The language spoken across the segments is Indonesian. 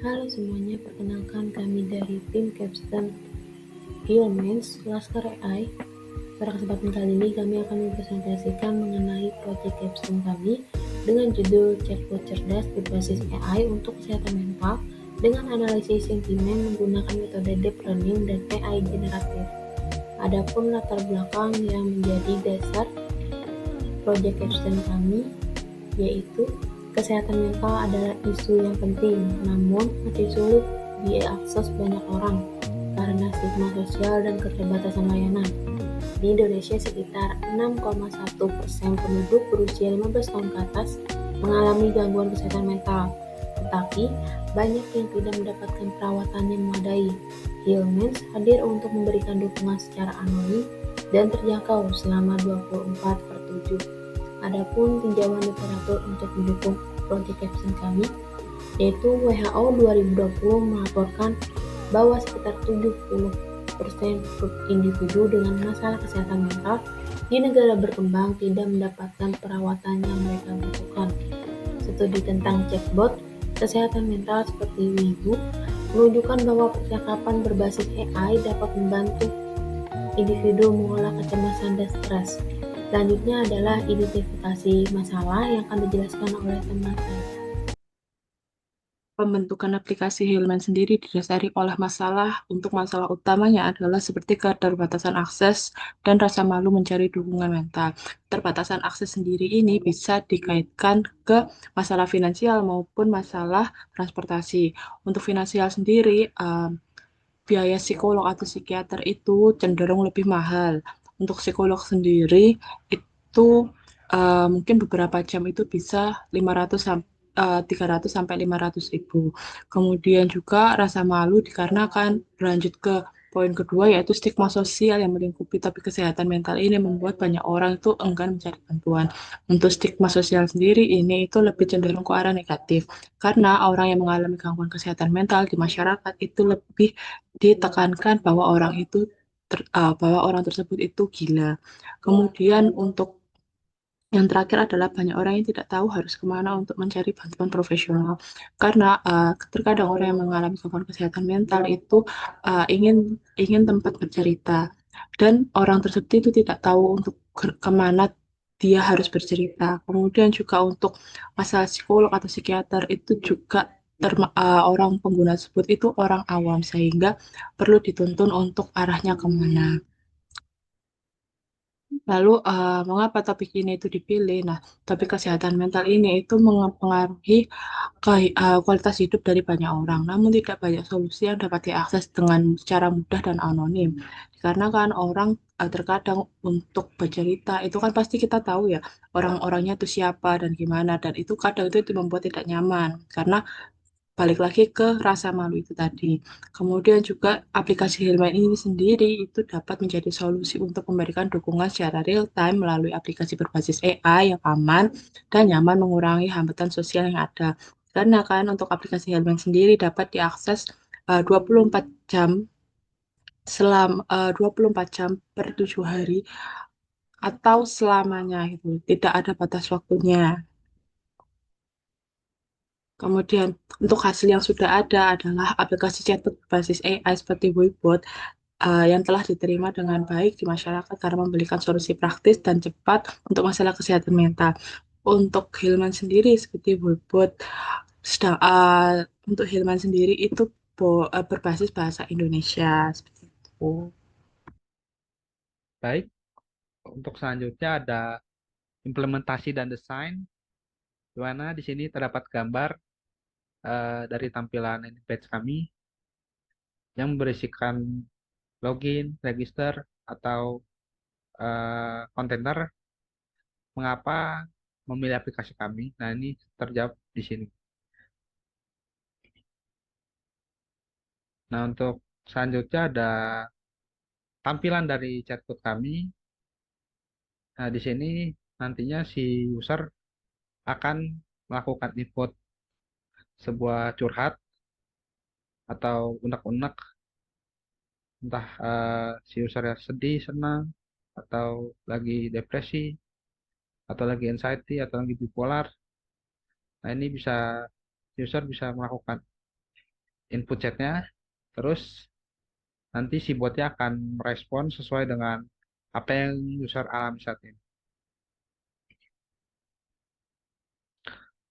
Halo semuanya, perkenalkan kami dari tim Capstan Hillmans Laskar AI. Pada kesempatan kali ini kami akan mempresentasikan mengenai proyek Capstone kami dengan judul Chatbot Cerdas berbasis AI untuk kesehatan mental dengan analisis sentimen menggunakan metode Deep Learning dan AI generatif. Adapun latar belakang yang menjadi dasar proyek Capstone kami yaitu kesehatan mental adalah isu yang penting, namun masih sulit diakses banyak orang karena stigma sosial dan keterbatasan layanan. Di Indonesia, sekitar 6,1% penduduk berusia 15 tahun ke atas mengalami gangguan kesehatan mental, tetapi banyak yang tidak mendapatkan perawatan yang memadai. Hillmans hadir untuk memberikan dukungan secara anonim dan terjangkau selama 24/7. Adapun tinjauan literatur untuk mendukung proyek Capstone kami, yaitu WHO 2020 melaporkan bahwa sekitar 70% individu dengan masalah kesehatan mental di negara berkembang tidak mendapatkan perawatan yang mereka butuhkan. Studi tentang chatbot kesehatan mental seperti Weibo menunjukkan bahwa percakapan berbasis AI dapat membantu individu mengolah kecemasan dan stres. Selanjutnya adalah identifikasi masalah yang akan dijelaskan oleh teman saya. Pembentukan aplikasi Hillman sendiri didasari oleh untuk masalah utamanya adalah seperti keterbatasan akses dan rasa malu mencari dukungan mental. Keterbatasan akses sendiri ini bisa dikaitkan ke masalah finansial maupun masalah transportasi. Untuk finansial sendiri, biaya psikolog atau psikiater itu cenderung lebih mahal. Untuk psikolog sendiri itu mungkin beberapa jam itu bisa 300 sampai 500 ribu. Kemudian juga rasa malu dikarenakan berlanjut ke poin kedua yaitu stigma sosial yang melingkupi topik kesehatan mental ini membuat banyak orang itu enggan mencari bantuan. Untuk stigma sosial sendiri ini itu lebih cenderung ke arah negatif karena orang yang mengalami gangguan kesehatan mental di masyarakat itu lebih ditekankan bahwa orang tersebut itu gila. Kemudian untuk yang terakhir adalah banyak orang yang tidak tahu harus kemana untuk mencari bantuan profesional. Karena terkadang orang yang mengalami gangguan kesehatan mental itu ingin ingin tempat bercerita. Dan orang tersebut itu tidak tahu untuk kemana dia harus bercerita. Kemudian juga untuk masalah psikolog atau psikiater itu juga orang pengguna tersebut itu orang awam sehingga perlu dituntun untuk arahnya kemana. Lalu, mengapa topik ini itu dipilih? Nah, topik kesehatan mental ini itu mempengaruhi kualitas hidup dari banyak orang, namun tidak banyak solusi yang dapat diakses dengan secara mudah dan anonim. Karena kan orang terkadang untuk bercerita itu kan pasti kita tahu ya orang-orangnya itu siapa dan gimana, dan itu kadang itu membuat tidak nyaman karena balik lagi ke rasa malu itu tadi. Kemudian juga aplikasi Hilman ini sendiri itu dapat menjadi solusi untuk memberikan dukungan secara real time melalui aplikasi berbasis AI yang aman dan nyaman mengurangi hambatan sosial yang ada. Karena kan untuk aplikasi Hilman sendiri dapat diakses 24 jam 24 jam per 7 hari atau selamanya gitu. Tidak ada batas waktunya. Kemudian untuk hasil yang sudah ada adalah aplikasi chatbot berbasis AI seperti Voicebot yang telah diterima dengan baik di masyarakat karena memberikan solusi praktis dan cepat untuk masalah kesehatan mental. Untuk Hilman sendiri seperti Voicebot, untuk Hilman sendiri itu berbasis bahasa Indonesia seperti itu. Baik, untuk selanjutnya ada implementasi dan desain, di mana di sini terdapat gambar dari tampilan page kami yang berisikan login, register, atau kontainer. Mengapa memilih aplikasi kami? Nah, ini terjawab di sini. Nah, untuk selanjutnya ada tampilan dari chatbot kami. Nah, di sini nantinya si user akan melakukan input sebuah curhat atau unek-unek, entah si user sedih, senang, atau lagi depresi, atau lagi anxiety, atau lagi bipolar. Nah, ini bisa user bisa melakukan input chatnya, terus nanti si botnya akan merespon sesuai dengan apa yang user alami saat ini.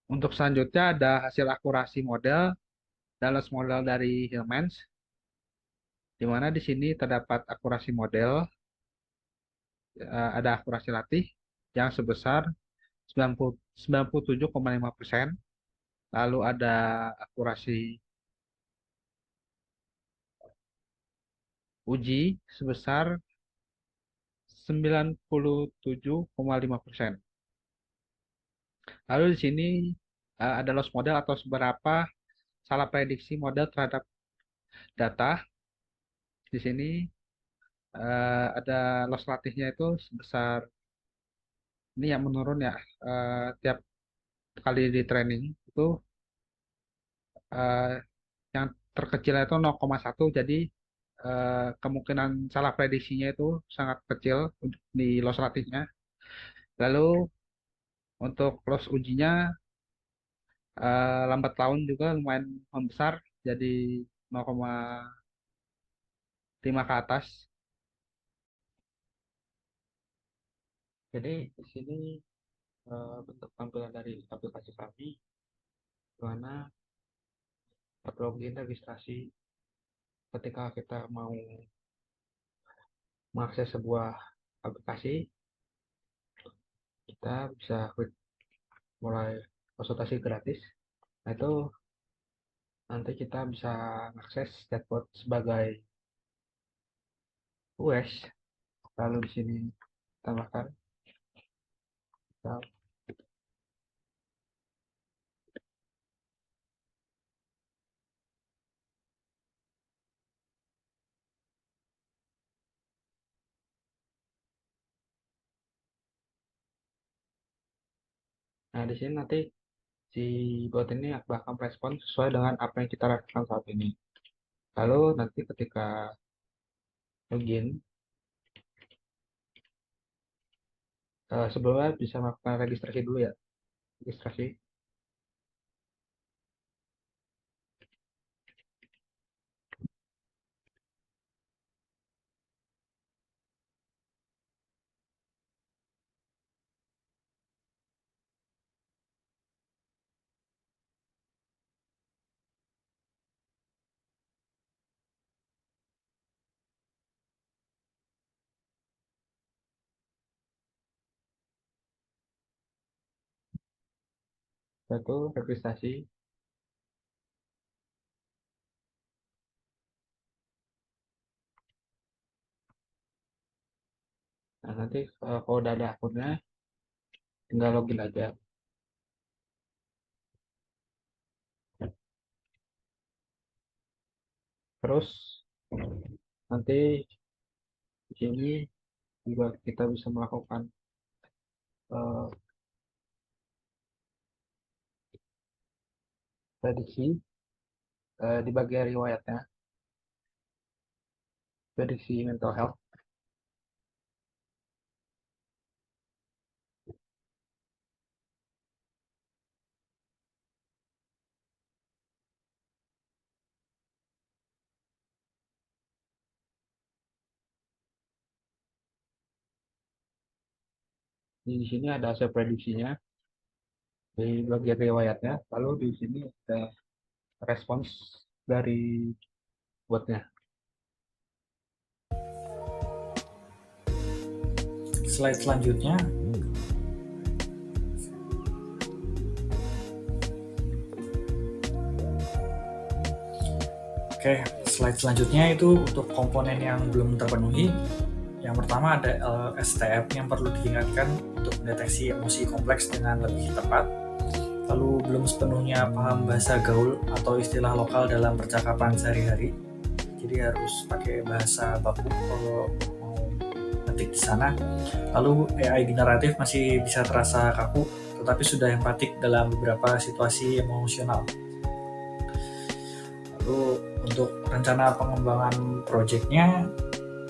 Untuk selanjutnya ada hasil akurasi model, Dallas model dari Hillmans, di mana di sini terdapat akurasi model, ada akurasi latih yang sebesar 97,5%, lalu ada akurasi uji sebesar 97,5%. Lalu di sini ada loss model atau seberapa salah prediksi model terhadap data. Di sini ada loss latihnya itu sebesar, ini yang menurun ya, tiap kali di training itu eh, yang terkecilnya itu 0,1, jadi kemungkinan salah prediksinya itu sangat kecil di loss latihnya. Lalu untuk loss ujinya lambat laun juga lumayan membesar, jadi 0,5 ke atas. Jadi di sini bentuk tampilan dari aplikasi kami, di mana login registrasi ketika kita mau mengakses sebuah aplikasi, kita bisa klik mulai konsultasi gratis. Nah, itu nanti kita bisa mengakses chatbot sebagai US. Lalu di sini tambahkan. Nah, di sini nanti si bot ini bakal merespon sesuai dengan apa yang kita lakukan saat ini. Lalu nanti ketika login, sebelumnya bisa melakukan registrasi dulu ya. Registrasi. Satu, registrasi. Nah, nanti kalau udah ada akunnya, tinggal login aja. Terus nanti di sini juga kita bisa melakukan eh, prediksi di bagian riwayatnya, prediksi mental health. Di sini ada hasil prediksinya di bagian riwayatnya. Lalu di sini ada respons dari botnya. Slide selanjutnya, slide selanjutnya itu untuk komponen yang belum terpenuhi. Yang pertama ada STM yang perlu diingatkan untuk mendeteksi emosi kompleks dengan lebih tepat. Lalu belum sepenuhnya paham bahasa gaul atau istilah lokal dalam percakapan sehari-hari. Jadi harus pakai bahasa baku kalau mau ngetik di sana. Lalu AI generatif masih bisa terasa kaku, tetapi sudah empatik dalam beberapa situasi emosional. Lalu untuk rencana pengembangan proyeknya,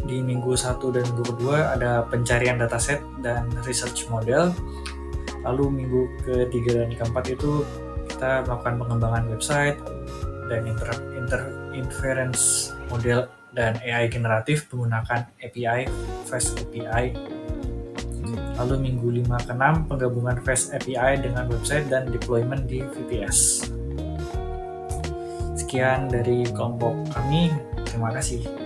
di minggu 1 dan minggu kedua ada pencarian dataset dan research model. Lalu minggu ketiga dan keempat itu kita melakukan pengembangan website, dan inference model dan AI generatif menggunakan API, Fast API. Lalu minggu 5 ke 6 penggabungan Fast API dengan website dan deployment di VPS. Sekian dari kelompok kami, terima kasih.